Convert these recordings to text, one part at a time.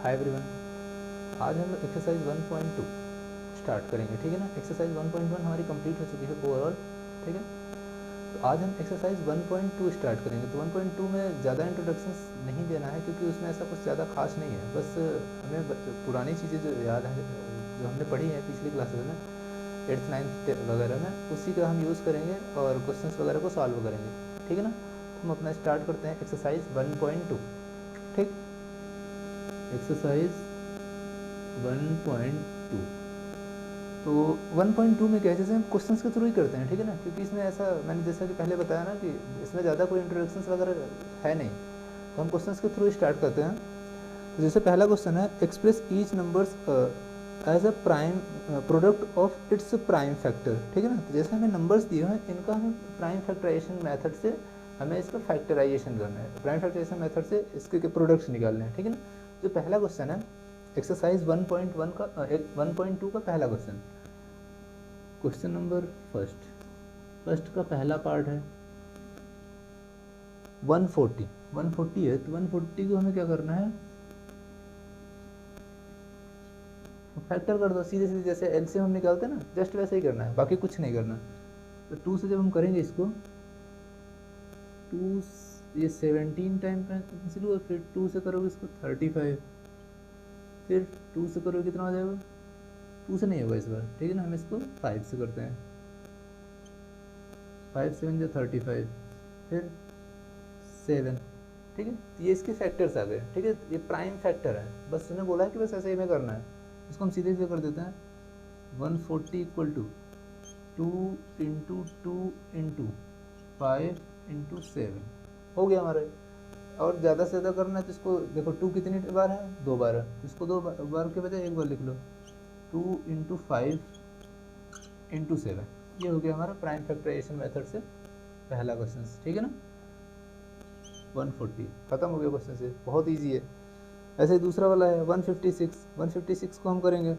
Hi everyone, आज हम लोग एक्सरसाइज 1.2 स्टार्ट करेंगे। ठीक है ना। एक्सरसाइज 1.1 हमारी कंप्लीट हो चुकी है ओवरऑल। ठीक है, तो आज हम एक्सरसाइज 1.2 स्टार्ट करेंगे। तो 1.2 में ज़्यादा इंट्रोडक्शंस नहीं देना है क्योंकि उसमें ऐसा कुछ ज़्यादा खास नहीं है। बस हमें पुरानी चीज़ें जो याद है, जो हमने पढ़ी है पिछली क्लासेस में, 8th 9th वगैरह में, उसी का हम यूज़ करेंगे और क्वेश्चंस वगैरह को सॉल्व करेंगे। ठीक है ना। हम अपना स्टार्ट करते हैं एक्सरसाइज 1.2। ठीक, एक्सरसाइज 1.2। तो 1.2 में क्या है, जैसे हम क्वेश्चंस के थ्रू ही करते हैं। ठीक है ना, क्योंकि इसमें ऐसा मैंने जैसा कि पहले बताया ना कि इसमें ज़्यादा कोई इंट्रोडक्शंस वगैरह है नहीं, तो हम क्वेश्चंस के थ्रू ही स्टार्ट करते हैं। तो जैसे पहला क्वेश्चन है, express each numbers as a prime product of its prime factor. ठीक है ना, तो जैसे हमें नंबर्स दिए हैं, इनका हमें प्राइम फैक्टराइजेशन मेथड से हमें इसका फैक्टराइजेशन करना है। प्राइम फैक्टराइजेशन मेथड से इसके प्रोडक्ट्स निकालने हैं। ठीक है ना। जो पहला क्वेश्चन है एक्सरसाइज 1.1 का 1.2 का पहला क्वेश्चन, क्वेश्चन नंबर फर्स्ट का पहला पार्ट है 140 है। तो 140 को हमें क्या करना है, फैक्टर कर दो सीधे सीधे, जैसे एलसीएम हम निकालते हैं ना, जस्ट वैसे ही करना है, बाकी कुछ नहीं करना। तो 2 से जब हम करेंगे इसको, 2 ये 17 टाइम कैंसिल हुआ, फिर 2 से करोगे इसको 35, फिर 2 से करोगे कितना हो जाएगा, 2 से नहीं होगा इस बार। ठीक है ना, हम इसको 5 से करते हैं, 5 7 35, फिर 7। ठीक है, तो ये इसके फैक्टर्स आ गए। ठीक है, ये प्राइम फैक्टर है, बस उन्हें बोला है कि बस ऐसे ही में करना है। इसको हम सीधे सीधे कर देते हैं। 140 equal to 2 into 2 into 5 into 7 हो गया हमारे। और ज़्यादा से ज़्यादा करना है तो इसको देखो, 2 कितनी बार है, 2 बार है, इसको 2 बार के बजाय एक बार लिख लो, 2 इंटू 5 इंटू 7। ये हो गया हमारा प्राइम फैक्टराइजेशन मेथड से पहला क्वेश्चन। ठीक है ना, 140 खत्म हो गया क्वेश्चन से, बहुत इजी है। ऐसे ही दूसरा वाला है 156 को हम करेंगे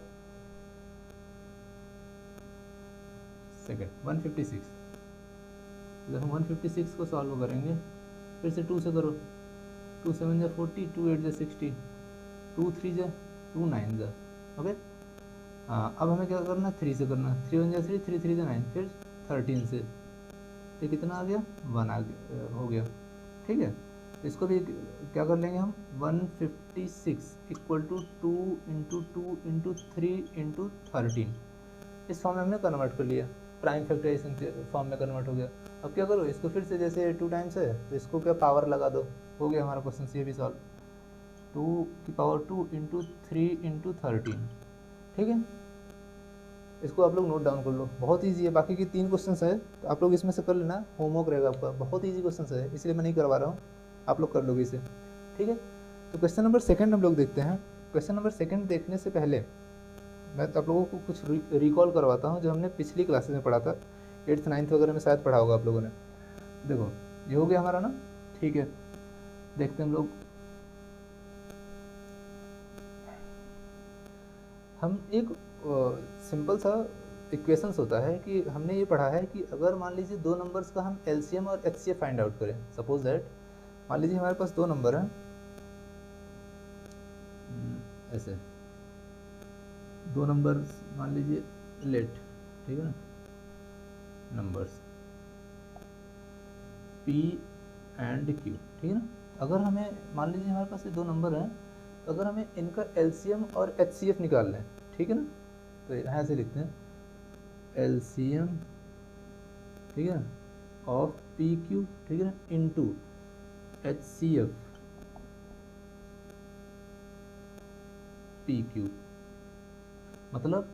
सेकंड 156। जब हम 156 को सॉल्व करेंगे, फिर से 2 से करो, 2 7 जा 40, 2 8 जा 60, 2 3 जा 2 9 जा। ओके, हाँ अब हमें क्या करना है, 3 से करना है, 3 1 जा 3, 3 3 जा 9, फिर 13 से, तो कितना आ गया, 1 आ गया, हो गया। ठीक है, इसको भी क्या कर लेंगे हम, 156 equal to 2 into 2 into 3 into 13, इस फॉर्म में हमने कन्वर्ट कर लिया, प्राइम फैक्टराइजेशन के फॉर्म में कन्वर्ट हो गया। अब क्या करो, इसको फिर से जैसे 2 टाइम्स है तो इसको क्या पावर लगा दो, हो गया हमारा क्वेश्चन ये भी सॉल्व। 2 की पावर 2 इंटू 3 इंटू 13। ठीक है, इसको आप लोग नोट डाउन कर लो, बहुत इजी है। बाकी की 3 क्वेश्चन है तो आप लोग इसमें से कर लेना, होमवर्क रहेगा आपका, बहुत इजी क्वेश्चन है, इसलिए मैं नहीं करवा रहा हूँ, आप लोग कर लोगे इसे। ठीक है, तो क्वेश्चन नंबर सेकंड हम लोग देखते हैं। क्वेश्चन नंबर सेकंड देखने से पहले मैं आप लोगों को कुछ रिकॉल करवाता हूँ जो हमने पिछली क्लासेस में पढ़ा था, 8th 9th वगैरह में शायद पढ़ा होगा आप लोगों ने। देखो ये हो गया हमारा ना। ठीक है, देखते हैं हम लोग, हम एक सिंपल सा इक्वेशंस होता है कि हमने ये पढ़ा है कि अगर मान लीजिए 2 नंबर्स का हम एलसीएम और एचसीएफ फाइंड आउट करें, सपोज दैट मान लीजिए हमारे पास 2 नंबर हैं, ऐसे 2 नंबर मान लीजिए लेट, ठीक है ना, नंबर्स P एंड Q। ठीक है ना, अगर हमें मान लीजिए हमारे पास ये 2 नंबर हैं, तो अगर हमें इनका एलसीएम और एचसीएफ निकालना है, ठीक है ना, तो यहाँ से लिखते हैं एलसीएम, ठीक है, ऑफ PQ, ठीक है ना, इनटू HCF PQ। मतलब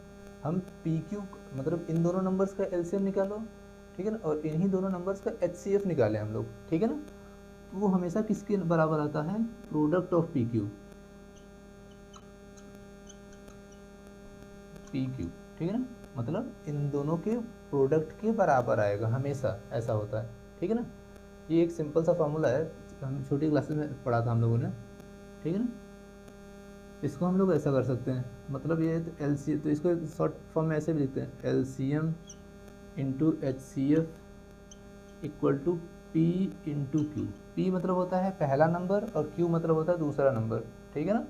हम PQ मतलब इन दोनों नंबर्स का एलसीएम निकालो, ठीक है ना, और इन्हीं दोनों नंबर्स का HCF निकालें हम लोग। ठीक है ना, तो वो हमेशा किसके बराबर आता है, प्रोडक्ट ऑफ PQ। ठीक है ना, मतलब इन दोनों के प्रोडक्ट के बराबर आएगा हमेशा, ऐसा होता है। ठीक है ना, ये एक सिंपल सा फार्मूला है, हम छोटी क्लासेस में पढ़ा था हम लोगों ने। ठीक है ना, इसको हम लोग ऐसा कर सकते हैं, मतलब ये LCM, तो इसको शॉर्ट फॉर्म में ऐसे भी लिखते हैं, LCM into HCF equal to P into Q। P मतलब होता है पहला नंबर और Q मतलब होता है दूसरा नंबर। ठीक है ना,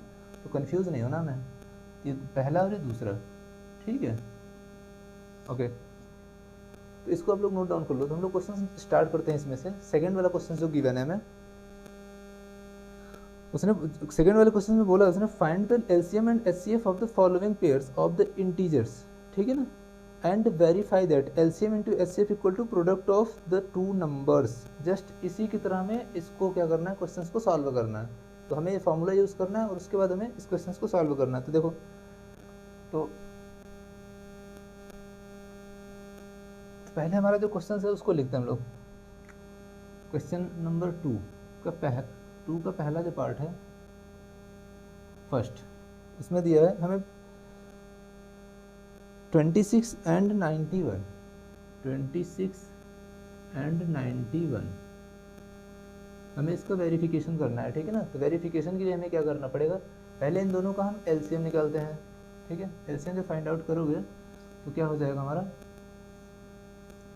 तो कंफ्यूज नहीं होना मैं, ये पहला और ये दूसरा, ठीक है। ओके, तो इसको आप लोग नोट डाउन कर लो। तो हम लोग क्वेश्चन स्टार्ट करते हैं इसमें से। सेकंड वाला क्वेश्चन जो गिवन है हमें, उसने सेकंड वाले क्वेश्चन में बोला उसने find the LCM and HCF of the following pairs of the integers, ठीक है ना, and verify that LCM into HCF equal to product of the two numbers. Just इसी की तरह हमें इसको क्या करना है, क्वेश्चन को सॉल्व करना है। तो हमें ये फॉर्मूला यूज़ करना है और उसके बाद हमें इस क्वेश्चन को सॉल्व करना है। तो देखो, तो पहले हमारा जो क्वेश्चन है उसको लिखते हैं हम लोग। क्वेश्चन नंबर 2 का पहला जो पार्ट है फर्स्ट, इसमें दिया है हमें 26 एंड 91, 26 एंड 91 हमें इसका वेरिफिकेशन करना है, ठीक है ना। तो वेरिफिकेशन के लिए हमें क्या करना पड़ेगा, पहले इन दोनों का हम एलसीएम निकालते हैं, ठीक है। एलसीएम जब फाइंड आउट करोगे तो क्या हो जाएगा हमारा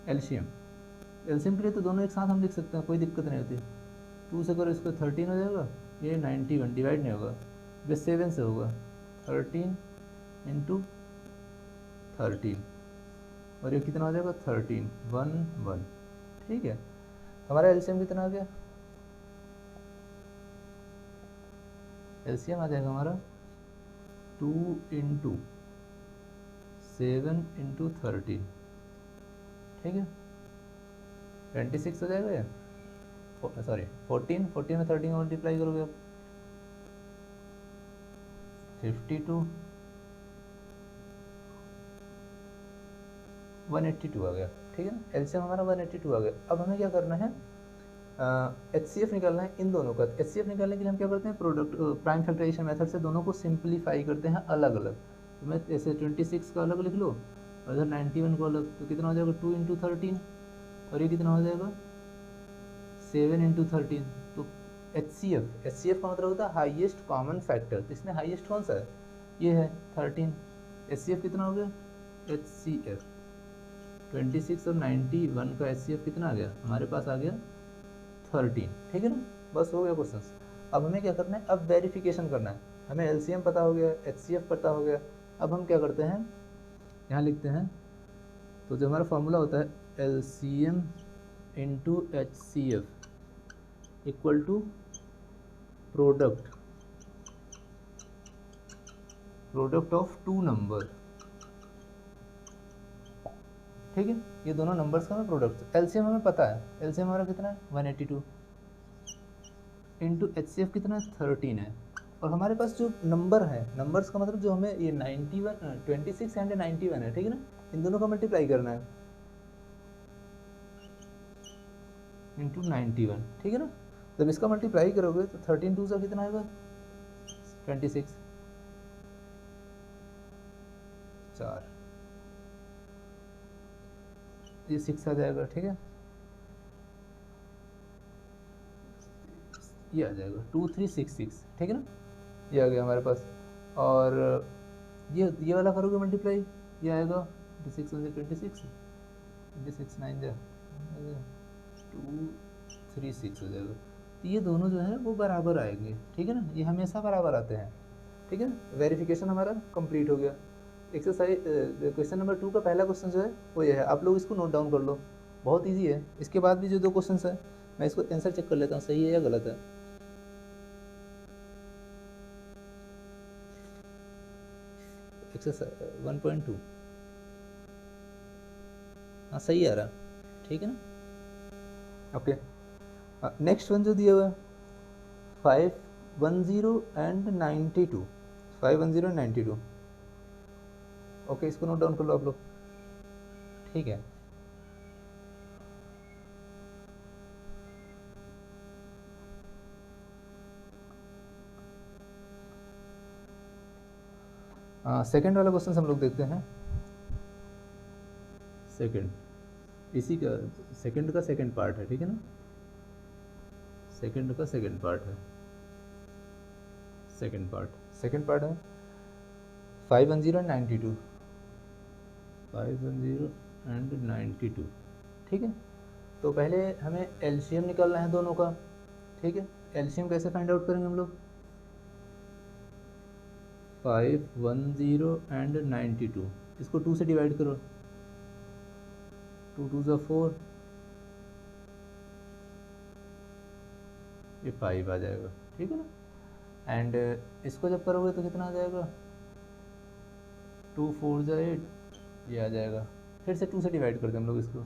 एलसीएम के लिए तो दोनों एक साथ हम लिख सकते हैं, कोई दिक्कत नहीं होती। 2 से करो इसको 13 हो जाएगा, ये 91 डिवाइड नहीं होगा, बस 7 से होगा, 13 इंटू 13 और ये कितना हो जाएगा 13 1 1, ठीक है। हमारा एलसीएम कितना आ गया, एलसीएम आ जाएगा हमारा 2 इंटू 7 इंटू 13, ठीक है, 26 हो जाएगा या सॉरी 14 में 13 मल्टीप्लाई करोगे आप 52 182 आ गया, ठीक है ना। एलसीएम हमारा 182 आ गया। अब हमें क्या करना है, एचसीएफ निकालना है इन दोनों का। एचसीएफ निकालने के लिए हम क्या करते हैं, प्रोडक्ट प्राइम फैक्टराइजेशन मेथड से दोनों को सिंप्लीफाई करते हैं अलग अलग। तो मैं ऐसे 26 का अलग लिख लो और इधर 91 को अलग, तो कितना हो जाएगा 2 इंटू 13 और ये कितना हो जाएगा 7 इंटू 13। तो एचसीएफ का मतलब होता है हाईएस्ट कॉमन फैक्टर। तो इसमें हाईएस्ट कौन सा है, ये है 13। एचसीएफ कितना हो गया, एचसीएफ 26 और 91 का एचसीएफ कितना आ गया, हमारे पास आ गया 13, ठीक है ना। बस हो गया क्वेश्चन। अब हमें क्या करना है, अब वेरिफिकेशन करना है। हमें एलसीएम पता हो गया, एचसीएफ पता हो गया। अब हम क्या करते हैं, यहाँ लिखते हैं। तो जो हमारा फॉर्मूला होता है LCM into HCF equal to product of two number, ठीक है। ये दोनों नंबर्स का हमें प्रोडक्ट, एलसीएम हमें पता है, एलसीएम हमारा कितना है 182 इंटू एचसीएफ कितना है 13 है। और हमारे पास जो नंबर है, नंबर्स का मतलब जो हमें ये 26 एंड 91 है, ठीक है ना, इन दोनों का मल्टीप्लाई करना है इंटू 91, ठीक है ना। जब इसका मल्टीप्लाई करोगे तो 13 2 से कितना आएगा 26, 4 ये 6 आ जाएगा, ठीक है। ये आ जाएगा 2366, ठीक है ना, ये आ गया हमारे पास। और ये वाला करोगे मल्टीप्लाई, ये आएगा 26 9 236 हो जाएगा। तो ये दोनों जो है वो बराबर आएंगे, ठीक है ना, ये हमेशा बराबर आते हैं, ठीक है ना। वेरिफिकेशन हमारा कंप्लीट हो गया। एक्सरसाइज क्वेश्चन नंबर 2 का पहला क्वेश्चन जो है वो ये है, आप लोग इसको नोट डाउन कर लो, बहुत इजी है। इसके बाद भी जो 2 क्वेश्चन है मैं इसको आंसर चेक कर लेता हूँ सही है या गलत है। एक्सरसाइज 1.2 हाँ सही आ रहा, ठीक है ना। ओके, नेक्स्ट वन जो दिया हुआ है 510 एंड 92, 510 एंड 92। ओके, इसको नोट डाउन कर लो आप लोग, ठीक है। सेकंड वाला क्वेश्चन हम लोग देखते हैं। इसी का सेकंड का सेकंड पार्ट है, ठीक है ना, सेकंड का सेकंड पार्ट है, सेकंड पार्ट है 510 एंड 92, 510 एंड 92, ठीक है। तो पहले हमें एलसीएम निकालना है दोनों का, ठीक है। एलसीएम कैसे फाइंड आउट करेंगे हम लोग, 510 एंड 92, इसको 2 से डिवाइड करो, 2 2 4, ये 5 आ जाएगा, ठीक है ना। एंड इसको जब करोगे तो कितना आ जाएगा, 2 4 8, ये आ जाएगा। फिर से 2 से डिवाइड करते हैं हम लोग इसको,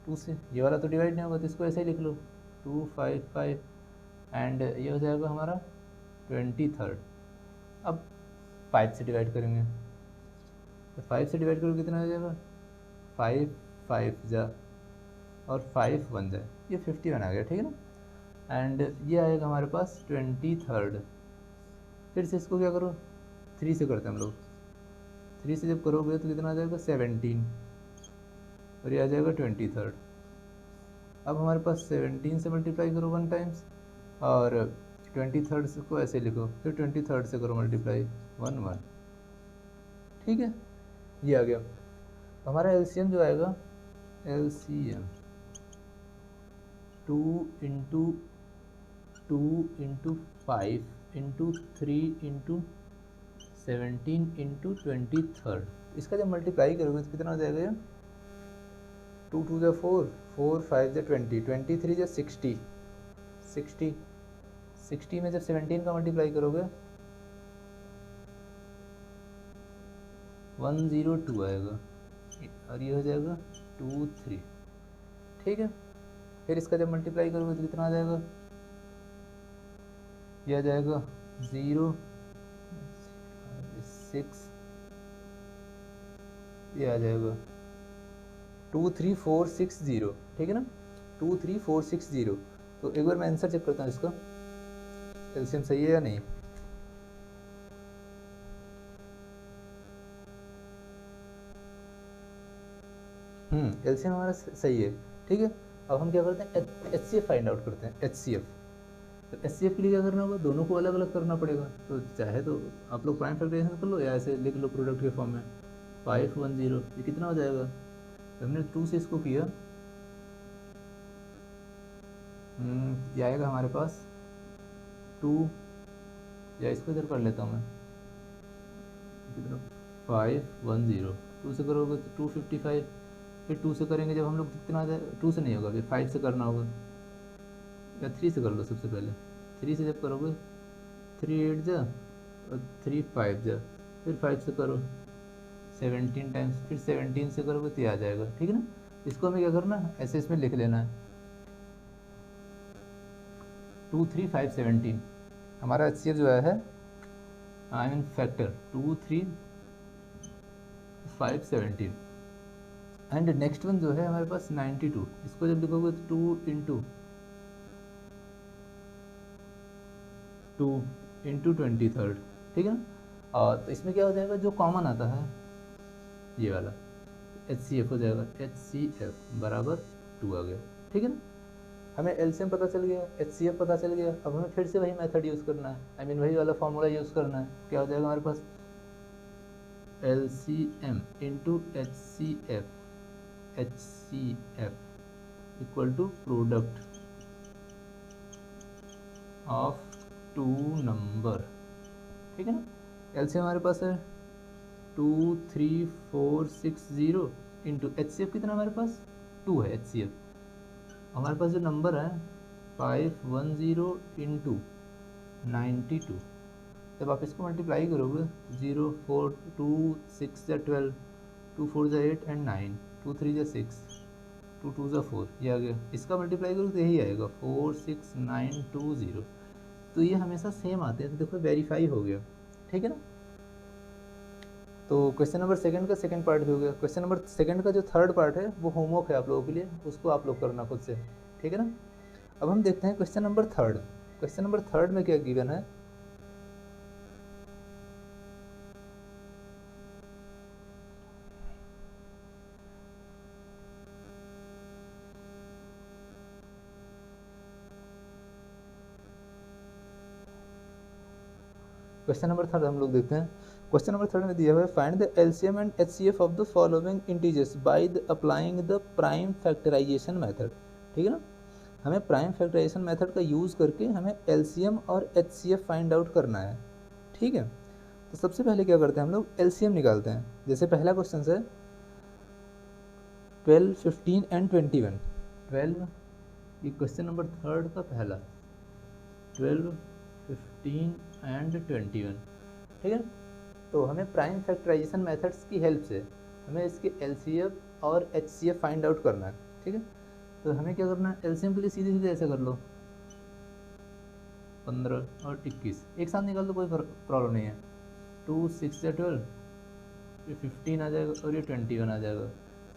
2 से, ये वाला तो डिवाइड नहीं होगा तो इसको ऐसे ही लिख लो, 2 5 5 एंड ये हो जाएगा हमारा 23rd। अब 5 से डिवाइड करेंगे, तो 5 से डिवाइड करोगे कितना आ जाएगा, 5 5 जा और 5 1 जाए, ये 51 आ गया, ठीक है ना। एंड ये आएगा हमारे पास 23rd। फिर से इसको क्या करो, 3 से करते हैं हम लोग, 3 से जब करोगे तो कितना आ जाएगा 17 और ये आ जाएगा 23rd। अब हमारे पास 17 से मल्टीप्लाई करो 1 टाइम्स और 23rd को ऐसे लिखो, फिर 23rd से करो मल्टीप्लाई 1 1, ठीक है, ये आ गया। हमारा एलसीएम जो आएगा, LCM 2 into 2 into 5 into 3 into 17 into 23rd, इसका जब मल्टीप्लाई करोगे तो कितना हो जाएगा, ये 2 2 जा 4, 4 5 जा 20, 23 जा 60, 60 में जब 17 का मल्टीप्लाई करोगे 102 आएगा और ये हो जाएगा 2 3, ठीक है। फिर इसका जब मल्टीप्लाई करोगे तो कितना आ जाएगा, ये आ जाएगा 0 6, ये आ जाएगा 23460, ठीक है ना, 23460। तो एक बार मैं आंसर चेक करता हूँ इसका, एलसीएम सही है या नहीं। एलसीएम हमारा सही है, ठीक है। अब हम क्या करते हैं, एचसीएफ फाइंड आउट करते हैं, एचसीएफ। तो एचसीएफ के लिए क्या करना होगा, दोनों को अलग अलग करना पड़ेगा। तो चाहे तो आप लोग प्राइम फैक्टराइजेशन कर लो या ऐसे लिख लो प्रोडक्ट के फॉर्म में, 510, ये कितना हो जाएगा, तो हमने 2 से इसको किया, ये आएगा हमारे पास 2, या इसको इधर कर लेता हूँ मैं, कितना 510, 2 से करोगे तो 255, फिर 2 से करेंगे जब हम लोग कितना आ जाए, 2 से नहीं होगा, फिर 5 से करना होगा, या 3 से कर लो सबसे पहले, 3 से जब करोगे 3 8 जा और 3 5 जा, फिर 5 से करो 17 टाइम्स, फिर 17 से करोगे तो ये आ जाएगा, ठीक है ना। इसको हमें क्या करना है, ऐसे इसमें लिख लेना है, 2 3 5 17 हमारा एचसीएफ जो है, I mean factor 2 3 5 17। And next one जो है हमारे पास 92, इसको जब लिखोगे तो 2 इंटू 23rd, ठीक है ना। और तो इसमें क्या हो जाएगा, जो कॉमन आता है ये वाला एचसीएफ हो जाएगा, एचसीएफ बराबर 2 आ गया, ठीक है ना। हमें एलसीएम पता चल गया, एचसीएफ पता चल गया। अब हमें फिर से वही मेथड यूज़ करना है, आई मीन वही वाला फॉर्मूला यूज़ करना है। क्या हो जाएगा हमारे पास, LCM into HCF, HCF equal to product of 2 number, ठीक है ना। एलसीएम हमारे पास है 23460 इंटू एचसीएफ कितना हमारे पास 2 है, एचसीएफ हमारे पास जो नंबर है 510 इंटू 92, जब आप इसको मल्टीप्लाई करोगे 0 4 2 6 जा 12, 2 4 जा 8 एंड 9, 2 3 जा 6, 2 2 जा 4, ये आ गया। इसका मल्टीप्लाई करोगे तो यही आएगा 46920। तो ये हमेशा सेम आते हैं, तो देखो वेरीफाई हो गया, ठीक है ना। तो क्वेश्चन नंबर सेकंड का सेकंड पार्ट भी हो गया। क्वेश्चन नंबर सेकंड का जो थर्ड पार्ट है वो होमवर्क है आप लोगों के लिए, उसको आप लोग करना खुद से, ठीक है ना। अब हम देखते हैं question number third. Question number third में क्या गिवन है, क्वेश्चन नंबर थर्ड हम लोग देखते हैं। क्वेश्चन नंबर थर्ड में दिया हुआ है, find the LCM and HCF of the following integers by the applying the prime factorization method, ठीक है ना। हमें प्राइम फैक्टराइजेशन मेथड का यूज़ करके हमें एलसीएम और एचसीएफ फाइंड आउट करना है, ठीक है। तो सबसे पहले क्या करते हैं हम लोग एलसीएम निकालते हैं। जैसे पहला क्वेश्चन है 12, 15 एंड 21। 12 ये क्वेश्चन नंबर 3 का पहला 12, 15 एंड 21, ठीक है। तो हमें प्राइम फैक्टराइजेशन मेथड्स की हेल्प से हमें इसके एलसीएफ और एचसीएफ फाइंड आउट करना है, ठीक है। तो हमें क्या करना है, एलसीएम के लिए सीधे सीधे ऐसे कर लो 15 और 21 एक साथ निकाल दो, कोई प्रॉब्लम नहीं है। 2 6 या 12, ये 15 आ जाएगा और ये 21 आ जाएगा।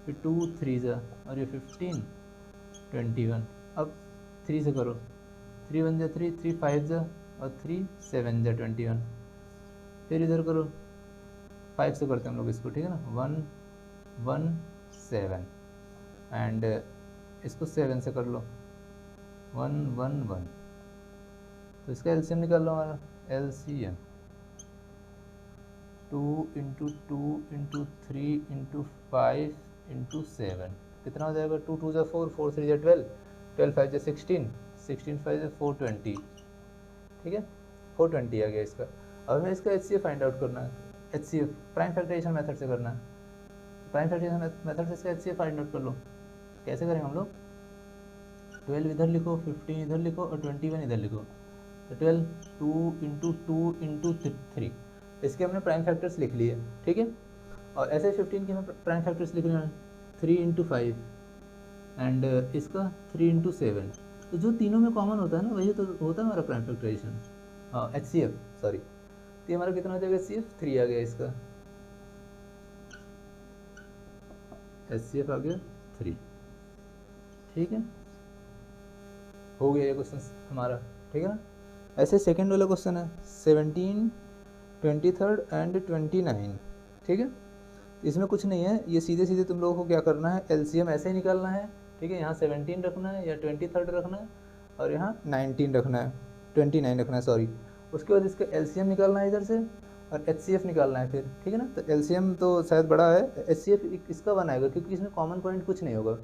फिर 2 3 जा और ये 15 21। अब 3 से करो, 3 1 जा 3, 3 5 जा और 3 7 जा 21। फिर इधर करो 5 से करते हैं हम लोग इसको, ठीक है ना। 1 1 7 एंड इसको 7 से कर लो 1 1 1। तो इसका एलसीएम निकाल लो हमारा। LCM 2 into 2 into 3 into 5 into 7 कितना हो जाएगा। 2 2 जा 4, 4 3 जा 12, 12 5 जा 16, 16 5 जा 420, ठीक है। 420 आ गया इसका। अब हमें इसका एचसीएफ फाइंड आउट करना है। एचसीएफ प्राइम फैक्टराइजेशन मेथड से करना है। प्राइम फैक्टराइजेशन मेथड से इसका एचसीएफ फाइंड आउट कर लो। कैसे करेंगे हम लोग, 12 इधर लिखो, 15 इधर लिखो और 21 इधर लिखो। तो 12 2 इंटू 2 इंटू 3, इसके हमने प्राइम फैक्टर्स लिख लिए, ठीक है। और ऐसे 15 के हमें प्राइम फैक्टर्स लिख रहे हैं 3 इंटू 5 एंड इसका 3 इंटू 7। तो जो तीनों में कॉमन होता है ना वही तो होता है हमारा प्राइम फैक्टराइजेशन। हाँ एचसीएफ, सॉरी। तो हमारा कितना हो जाएगा एचसीएफ, 3 आ गया इसका। एचसीएफ आ गया 3, ठीक है। हो गया ये क्वेश्चन हमारा, ठीक है ना। ऐसे सेकंड वाला क्वेश्चन है 17, 23 एंड 29, ठीक है। इसमें कुछ नहीं है, ये सीधे सीधे तुम लोगों को क्या करना है, एलसीएम ऐसे ही निकालना है, ठीक है। यहाँ 17 रखना है या 23 रखना है और यहाँ 19 रखना है, 29 रखना है, सॉरी। उसके बाद इसका एलसीएम निकालना है इधर से और एचसीएफ निकालना है फिर, ठीक है ना। तो एलसीएम तो शायद बड़ा है, एचसीएफ इसका 1 आएगा क्योंकि इसमें कॉमन पॉइंट कुछ नहीं होगा,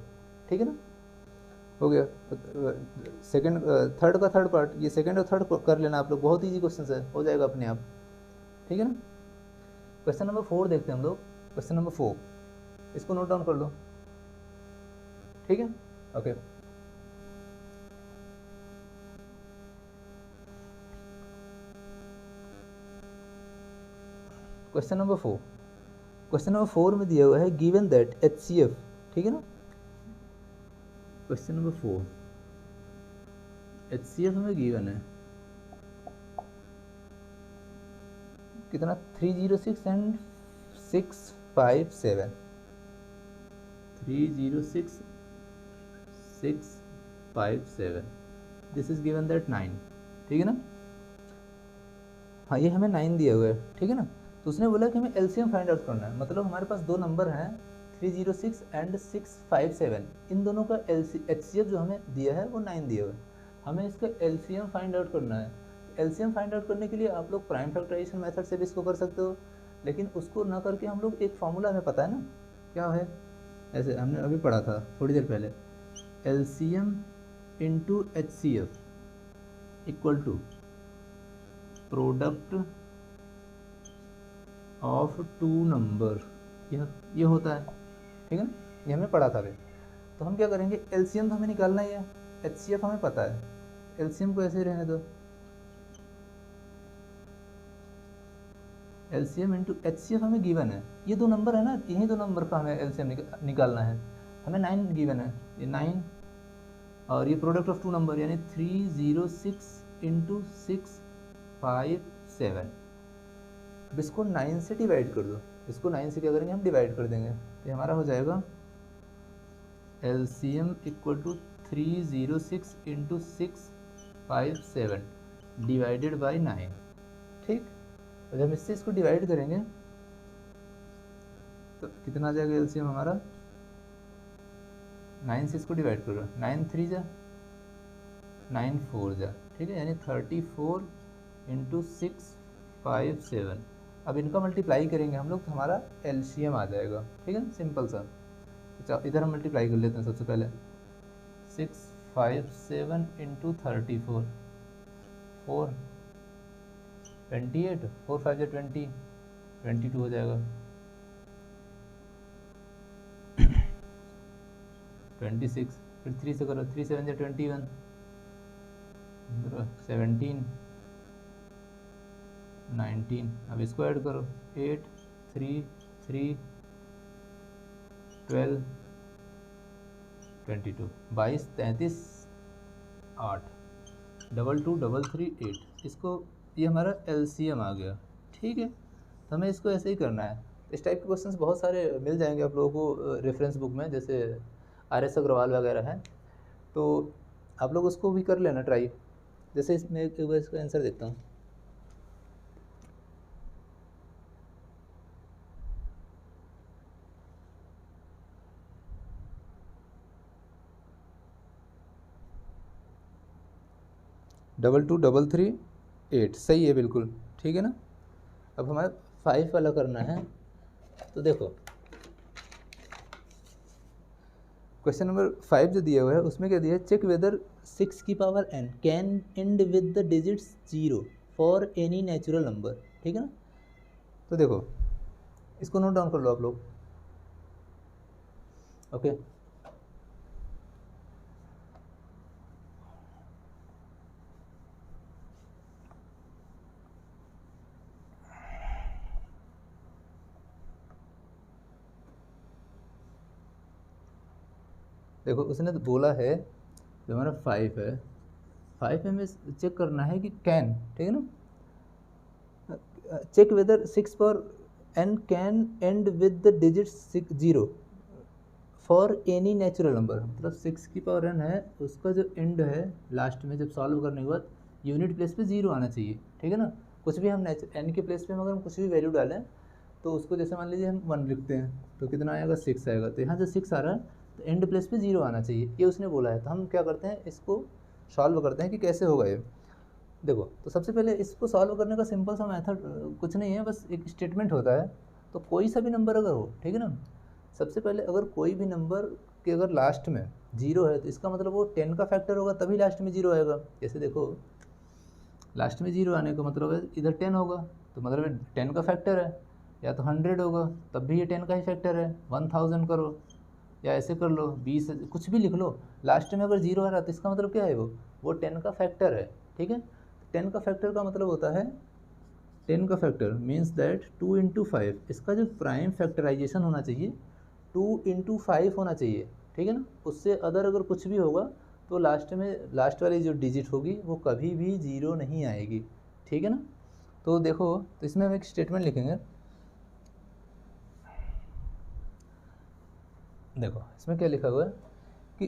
ठीक है ना। हो गया। सेकंड थर्ड का थर्ड पार्ट, ये सेकंड और थर्ड कर लेना आप लोग, बहुत ईजी क्वेश्चन है, हो जाएगा अपने आप, ठीक है ना। क्वेश्चन नंबर 4 देखते हैं हम लोग। क्वेश्चन नंबर 4 इसको नोट डाउन कर लो, ठीक है, okay. Question number 4, question number 4 में दिया हुआ है गिवन दैट एचसीएफ, ठीक है ना। क्वेश्चन नंबर 4 एचसीएफ हमें गिवन है कितना, 306 and 657, 306 657, this is given that 9, ठीक है ना। हाँ ये हमें 9 दिया हुआ है, ठीक है ना। तो उसने बोला कि हमें एलसीएम फाइंड आउट करना है, मतलब हमारे पास दो नंबर हैं 306 एंड 657, इन दोनों का एचसीएफ जो हमें दिया है वो 9 दिया हुआ है। हमें इसका एलसीएम फाइंड आउट करना है। एलसीएम फाइंड आउट करने के लिए आप लोग प्राइम फैक्टराइजेशन मेथड से भी इसको कर सकते हो, लेकिन उसको ना करके हम लोग एक फार्मूला हमें पता है ना क्या है, ऐसे हमने अभी पढ़ा था थोड़ी देर पहले, LCM into HCF equal to product of 2 number, ये होता है, ठीक है ना। ये हमें पढ़ा था अभी। तो हम क्या करेंगे, एलसीएम तो हमें निकालना ही है, एचसीएफ हमें पता है, एलसीएम को ऐसे ही रहने दो। एलसीएम इंटू एचसीएफ हमें गिवन है, ये दो नंबर है ना, यही दो नंबर का हमें एलसीएम निकालना है। हमें 9 गिवन है, ये 9 और ये प्रोडक्ट ऑफ 2 नंबर यानी 306 इंटू 657। अब इसको 9 से डिवाइड कर दो, इसको 9 से क्या करेंगे हम डिवाइड कर देंगे, तो हमारा हो जाएगा LCM equal to 306 into 657 divided by 9, ठीक। और जब इससे इसको डिवाइड करेंगे तो कितना आ जाएगा एलसीएम हमारा, 9 से इसको डिवाइड करो, 9 3 जा 9 4 जा, ठीक है, यानी 34 इंटू 657। अब इनका मल्टीप्लाई करेंगे हम लोग तो हमारा एलसीएम आ जाएगा, ठीक है ना, सिंपल सा। तो इधर हम मल्टीप्लाई कर लेते हैं सबसे पहले, 657 इंटू 34 4 28, 4 5 20, 22 हो जाएगा। 26, फिर 3 से करो, 3 7 21, 17, 19, अब इसको ऐड करो, 8 3 3 12 22, 22 33 8, 2 2 3 3 8, इसको ये हमारा LCM आ गया। ठीक है, तो हमें इसको ऐसे ही करना है। इस टाइप के क्वेश्चंस बहुत सारे मिल जाएंगे आप लोगों को रेफरेंस बुक में, जैसे RS अग्रवाल वगैरह है, तो आप लोग उसको भी कर लेना ट्राई। जैसे इसमें एक बार इसका आंसर देखता हूँ। डबल 2 3 8 सही है बिल्कुल, ठीक है ना। अब हमें 5 वाला करना है, तो देखो क्वेश्चन नंबर 5 जो दिया हुआ है उसमें क्या दिया है, चेक वेदर 6 की power n can and with the digits 0 for any natural number. ठीक है ना, तो देखो इसको नोट डाउन कर लो आप लोग। ओके, देखो उसने तो बोला है जो हमारा 5 है, 5 में हमें चेक करना है कि कैन, ठीक है ना, चेक वेदर 6 पर n can and with the digits 0 for any natural number. मतलब 6 की पावर n है, उसका जो एंड है लास्ट में जब सॉल्व करने के बाद यूनिट प्लेस पे 0 आना चाहिए। ठीक है ना, कुछ भी हम n के प्लेस पे अगर हम कुछ भी वैल्यू डालें तो उसको जैसे मान लीजिए हम 1 लिखते हैं तो कितना आएगा, 6 आएगा। तो यहाँ जो 6 आ रहा है तो एंड प्लेस पे 0 आना चाहिए, ये उसने बोला है। तो हम क्या करते हैं, इसको सॉल्व करते हैं कि कैसे होगा ये। देखो, तो सबसे पहले इसको सॉल्व करने का सिंपल सा मेथड कुछ नहीं है, बस एक स्टेटमेंट होता है। तो कोई सा भी नंबर अगर हो, ठीक है ना, सबसे पहले अगर कोई भी नंबर के अगर लास्ट में 0 है तो इसका मतलब वो 10 का फैक्टर होगा तभी लास्ट में 0 आएगा। जैसे देखो लास्ट में 0 आने का मतलब है इधर 10 होगा, तो मतलब 10 का फैक्टर है, या तो 100 होगा तब भी ये 10 का ही फैक्टर है, 1000 करो या ऐसे कर लो, 20 कुछ भी लिख लो, लास्ट में अगर 0 आ रहा है तो इसका मतलब क्या है, वो 10 का फैक्टर है। ठीक है, 10 का फैक्टर का मतलब होता है 10 का फैक्टर मीन्स दैट 2 इंटू 5, इसका जो प्राइम फैक्टराइजेशन होना चाहिए 2 इंटू 5 होना चाहिए। ठीक है ना, उससे अगर कुछ भी होगा तो लास्ट में लास्ट वाली जो डिजिट होगी वो कभी भी 0 नहीं आएगी। ठीक है ना, तो देखो, तो इसमें हम एक स्टेटमेंट लिखेंगे। देखो इसमें क्या लिखा हुआ है कि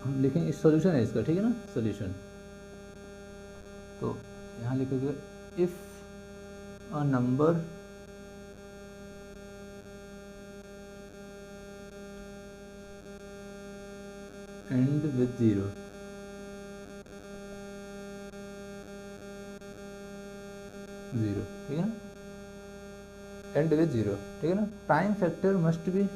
हम लिखेंगे सॉल्यूशन है इसका, ठीक है ना, सॉल्यूशन। तो यहाँ लिखोगे if a number and with 0, ठीक है ना, एंड विद 0, ठीक है ना, prime factor must be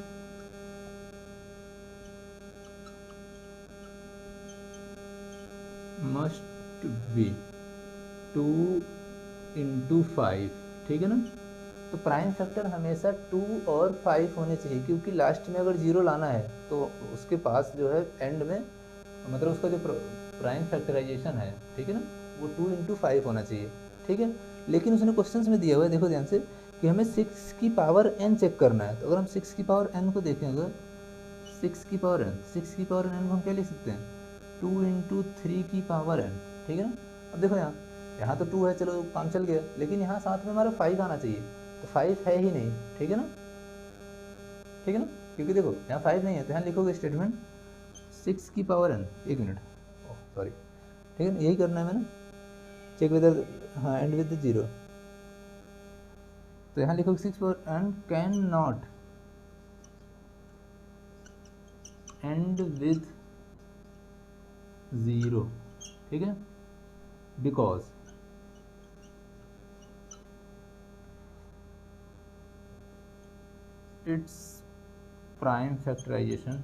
must be 2 into 5। ठीक है ना, तो प्राइम फैक्टर हमेशा 2 और 5 होने चाहिए, क्योंकि लास्ट में अगर 0 लाना है तो उसके पास जो है एंड में, मतलब उसका जो प्राइम फैक्टराइजेशन है, ठीक है ना, वो 2 इंटू 5 होना चाहिए। ठीक है, लेकिन उसने क्वेश्चंस में दिया हुआ है, देखो ध्यान से, कि हमें 6 की पावर n चेक करना है। तो अगर हम 6 की पावर n को देखें, अगर 6 की पावर n को हम क्या लिख सकते हैं, 2 इंटू 3 की पावर n। ठीक है ना, अब देखो यहाँ तो 2 है, चलो काम चल गया, लेकिन यहाँ साथ में हमारा 5 आना चाहिए, तो 5 है ही नहीं। ठीक है ना, ठीक है ना, क्योंकि देखो यहाँ 5 नहीं है, तो यहाँ लिखोगे स्टेटमेंट 6 की पावर n, एक मिनट, सॉरी, ठीक है ना, यही करना है मैंने, चेक विद, हाँ, एंड विद 0। तो यहाँ लिखोगे 6 power n can not and with 0। ठीक है, because its prime factorization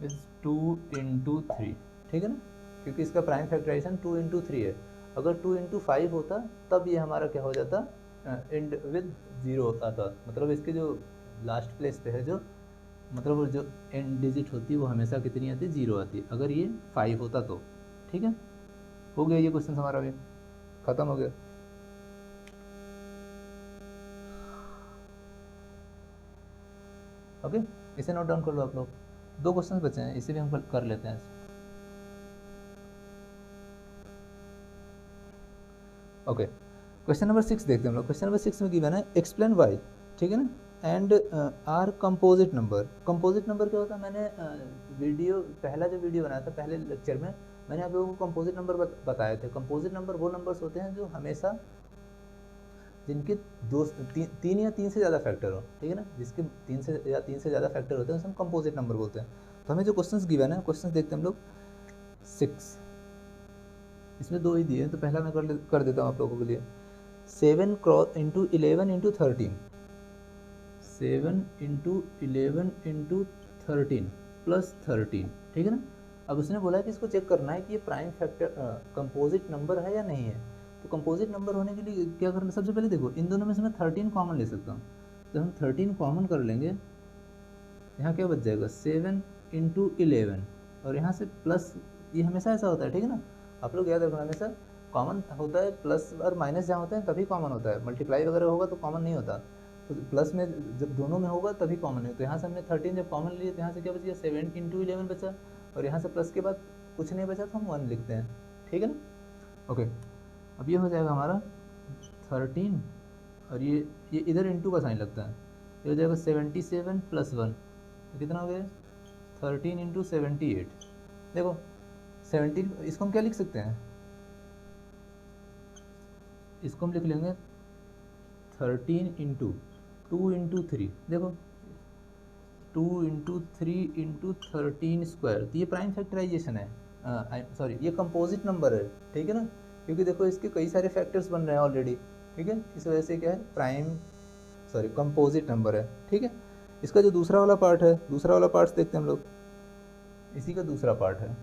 is 2 into 3, ठीक है ना, क्योंकि इसका प्राइम फैक्टराइजेशन 2 इंटू 3 है। अगर 2 इंटू 5 होता तब ये हमारा क्या हो जाता, एंड विद 0 होता था, मतलब इसके जो लास्ट प्लेस पे है जो, मतलब वो जो एंड डिजिट होती है वो हमेशा कितनी आती है, 0 आती है, अगर ये 5 होता तो। ठीक है, हो गया ये क्वेश्चन हमारा भी खत्म हो गया। ओके, इसे नोट डाउन कर लो आप लोग। 2 क्वेश्चन बचे हैं, इसे भी हम कर लेते हैं। ओके, क्वेश्चन नंबर 6 देखते हैं हम लोग। क्वेश्चन नंबर 6 में गिवन है एक्सप्लेन वाई, ठीक है ना, and are composite number. Composite number क्या होता है, मैंने वीडियो पहला जो वीडियो बनाया था पहले लेक्चर में मैंने आप लोगों को कंपोजिट नंबर बताए थे। कंपोजिट नंबर वो नंबर्स होते हैं जो हमेशा जिनके तीन या तीन से ज़्यादा फैक्टर हो, ठीक है ना, जिसके तीन से ज़्यादा फैक्टर होते हैं उसे हम कंपोजिट नंबर बोलते हैं। तो हमें जो क्वेश्चंस गिवन है, क्वेश्चंस देखते हैं हम लोग 6, इसमें 2 ही दिए हैं, तो पहला मैं कर देता हूँ आप लोगों के लिए। 7 cross into 11 into 13, 7 into 11 into 13 plus 13, ठीक है ना। अब उसने बोला है कि इसको चेक करना है कि ये प्राइम फैक्टर कंपोजिट नंबर है या नहीं है। तो कंपोजिट नंबर होने के लिए क्या करना, सबसे पहले देखो इन दोनों में से मैं 13 कॉमन ले सकता हूँ, तो हम 13 कॉमन कर लेंगे। यहाँ क्या बच जाएगा, 7 इंटू 11, और यहाँ से प्लस, ये हमेशा ऐसा होता है, ठीक है ना, आप लोग याद रखना हमेशा कॉमन होता है, प्लस और माइनस जहाँ होते हैं तभी कॉमन होता है, मल्टीप्लाई वगैरह होगा तो कॉमन नहीं होता। तो प्लस में जब दोनों में होगा तभी कॉमन है। तो यहाँ से हमने 13 जब कॉमन लिए तो यहाँ से क्या बच गया, 7 इंटू 11 बचा, और यहाँ से प्लस के बाद कुछ नहीं बचा तो हम 1 लिखते हैं, ठीक है ना। ओके, अब ये हो जाएगा हमारा 13, और ये इधर इंटू का साइन लगता है, ये हो जाएगा 77 प्लस 1, तो कितना हो गया 13 इंटू 78। देखो 17, इसको हम क्या लिख सकते हैं, इसको हम लिख लेंगे 13 इंटू 2 इंटू 3, देखो 2 इंटू 3 इंटू 13 स्क्वायर, तो ये प्राइम फैक्टराइजेशन है, सॉरी ये कंपोजिट नंबर है, ठीक है ना, क्योंकि देखो इसके कई सारे फैक्टर्स बन रहे हैं ऑलरेडी, ठीक है, इस वजह से क्या है प्राइम, सॉरी कंपोजिट नंबर है, ठीक है। इसका जो दूसरा वाला पार्ट है, दूसरा वाला पार्ट देखते हैं हम लोग, इसी का दूसरा पार्ट है,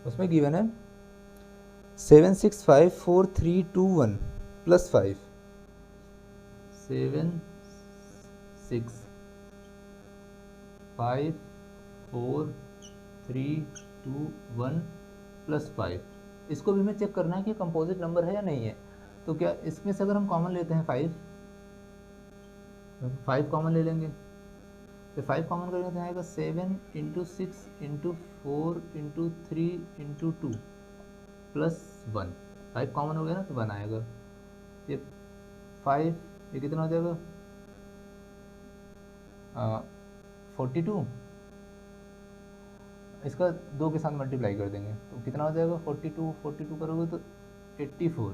उसमें गिवन है 7 6 5 4 3 2 1 प्लस 5, 7 6 5 4 3 2 1 प्लस 5। इसको भी हमें चेक करना है कि कंपोजिट नंबर है या नहीं है। तो क्या इसमें से अगर हम कॉमन लेते हैं 5 कॉमन ले लेंगे, तो 5 कॉमन करेंगे तो आएगा 7 into 6 into 4 into 3 into 2 plus 1, 5 common हो गया ना तो 1 आएगा। ये 5, ये कितना हो जाएगा 42, इसका 2 के साथ मल्टीप्लाई कर देंगे तो कितना हो जाएगा 42 करोगे तो 84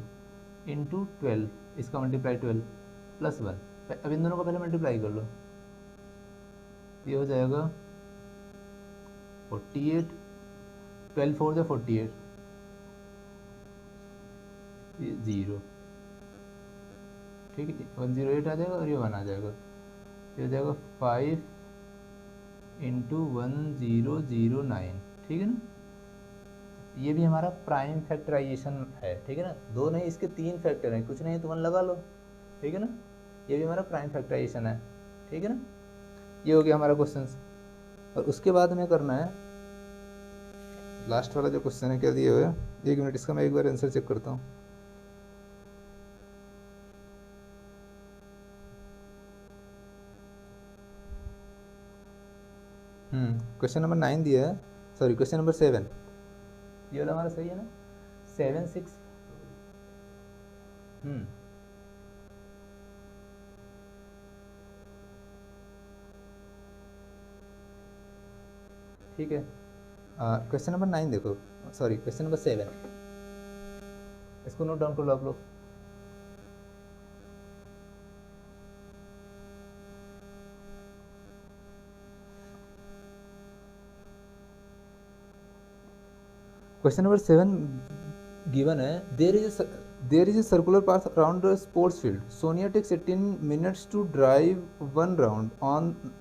इंटू 12, इसका मल्टीप्लाई 12 प्लस 1। अब इन दोनों का पहले मल्टीप्लाई कर लो, ये हो जाएगा 48, 12 4 जो 48, ये 0, ठीक है, 108 आ जाएगा और ये 1 आ जाएगा, ये हो जाएगा 5 इंटू 1009, ठीक है ना। ये भी हमारा प्राइम फैक्टराइजेशन है, ठीक है ना, 2 नहीं इसके 3 फैक्टर हैं, कुछ नहीं तो 1 लगा लो, ठीक है ना, ये भी हमारा प्राइम फैक्टराइजेशन है, ठीक है ना। ये हो गया हमारा क्वेश्चन, और उसके बाद हमें करना है लास्ट वाला जो क्वेश्चन है, क्या दिया हुआ है, 1 मिनट इसका मैं एक बार आंसर चेक करता हूँ। क्वेश्चन नंबर 9 दिया है, सॉरी क्वेश्चन नंबर 7, ये वाला हमारा सही है ना, 7 6, ठीक है। क्वेश्चन नंबर 9 देखो, सॉरी क्वेश्चन नंबर 7, इसको नोट डाउन कर लो आप लोग। क्वेश्चन नंबर 7 गिवन है, there is There is a circular path around a sports field. Sonia takes 18 minutes to drive one round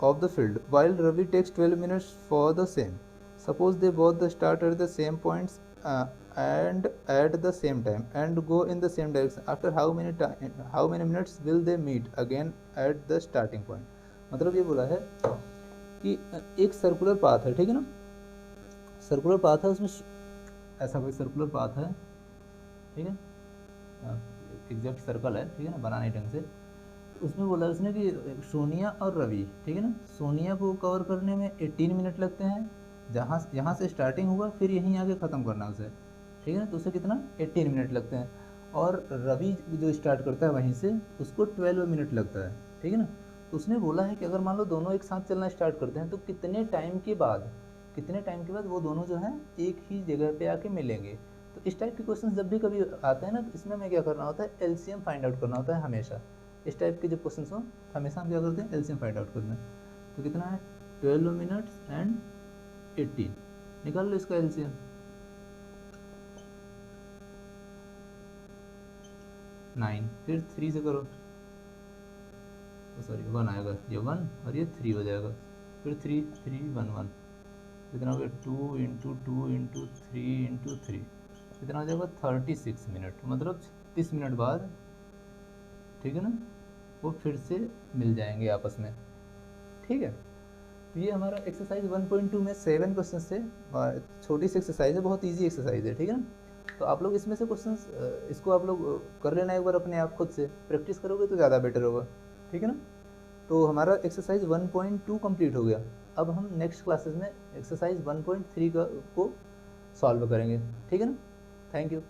of the field, while Ravi takes 12 minutes for the same. Suppose they both start at the same points and at the same time and go in the same direction. After how many minutes will they meet again at the starting point? मतलब ये बोला है कि एक circular path है, ठीक है ना, सर्कुलर पाथ है, उसमें ऐसा कोई सर्कुलर पाथ है, ठीक है, एग्जैक्ट सर्कल है, ठीक है ना, बनाने ढंग से। उसमें बोला उसने कि सोनिया और रवि, ठीक है ना, सोनिया को कवर करने में 18 मिनट लगते हैं, यहाँ से स्टार्टिंग हुआ फिर यहीं आके ख़त्म करना उसे, ठीक है ना, तो उसे कितना 18 मिनट लगते हैं। और रवि जो स्टार्ट करता है वहीं से उसको 12 मिनट लगता है, ठीक है ना। तो उसने बोला है कि अगर मान लो दोनों एक साथ चलना स्टार्ट करते हैं तो कितने टाइम के बाद वो दोनों जो हैं एक ही जगह पे आके मिलेंगे। तो इस टाइप के क्वेश्चन जब भी कभी आते हैं ना, तो इसमें हमें क्या करना होता है, एलसीएम फाइंड आउट करना होता है हमेशा। इस टाइप के जब क्वेश्चन हो हमेशा हम क्या करते हैं, एलसीएम फाइंड आउट करना है। तो कितना है 12 मिनट्स एंड 18, निकाल लो इसका एलसीएम। नाइन, फिर 3 से करो, सॉरी 1 आएगा, ये 1 और ये 3 हो जाएगा, फिर 3 3 1 1, कितना हो गया 2 इंटू 2 इंटू 3 इंटू 3, कितना हो जाएगा 36 मिनट, मतलब 36 मिनट बाद, ठीक है ना, वो फिर से मिल जाएंगे आपस में, ठीक है। तो ये हमारा एक्सरसाइज 1.2 में 7 क्वेश्चन थे, छोटी सी एक्सरसाइज है, बहुत इजी एक्सरसाइज है, ठीक है ना। तो आप लोग इसमें से क्वेश्चंस इसको आप लोग कर लेना एक बार अपने आप, खुद से प्रैक्टिस करोगे तो ज़्यादा बेटर होगा, ठीक है ना। तो हमारा एक्सरसाइज 1.2 कंप्लीट हो गया। अब हम नेक्स्ट क्लासेस में एक्सरसाइज 1.3 को सॉल्व करेंगे, ठीक है ना। Thank you.